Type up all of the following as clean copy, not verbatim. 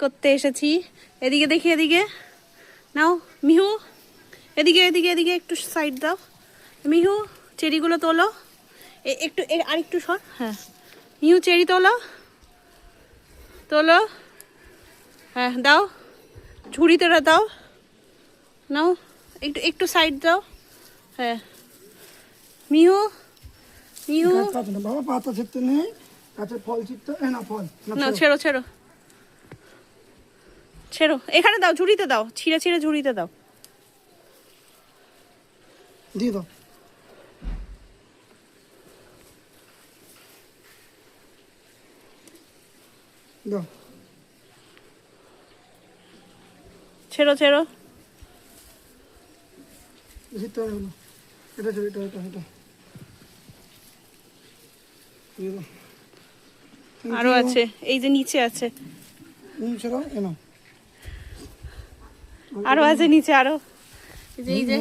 করতে এসেছি। এদিকে দেখি, এদিকে নাও মিহু, এদিকে এদিকে এদিকে একটু সাইড দাও। মিহু চেরিগুলো তোলো, একটু আরেকটু সর। হ্যাঁ মিহু চেরি তোলো তোলো, হ্যাঁ দাও, ঝুড়িতে দাও, নাও একটু একটু সাইড দাও। হ্যাঁ মিহু মিহু বাবা পাতা ছিটতে নেই, গাছের ফল ছিটতে না, ফল না, ছেড়ো ছেড়ো ছেড়ো, এখানে দাও, ঝুড়িতে দাও, ছিঁড়ে ছিঁড়ে ঝুড়িতে দাও। দিয়ে দাও। দাও, ছেড়ো ছেড়ো। ছিটতে হবে না, এটা ছিল, এটা এটা এটা দিয়ে দাও। আরো আছে, এই যে নিচে আছে, ছেড়াও এনো। আরো আছে নিচে, আরো এই যে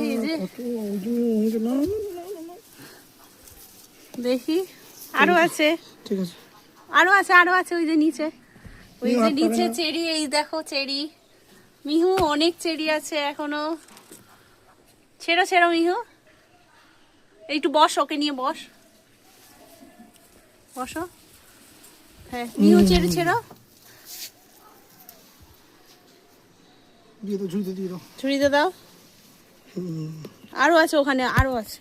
দেখি আরো আছে, ঠিক আছে, আরো আছে, আরো আছে ওই যে নিচে, ওই যে নিচে চেরি, এই দেখো চেরি। মিহু অনেক চেরি আছে এখনো। ছেড়ো ছেড়ো মিহু, একটু বস, ওকে নিয়ে বস, বসো। হ্যাঁ মিহু চেরি ছেড়ো, দিয়ে দাও, ঝুড়িতে দিয়ে দাও। ঝুড়িতে দাও। আরো আছে ওখানে, আরো আছে।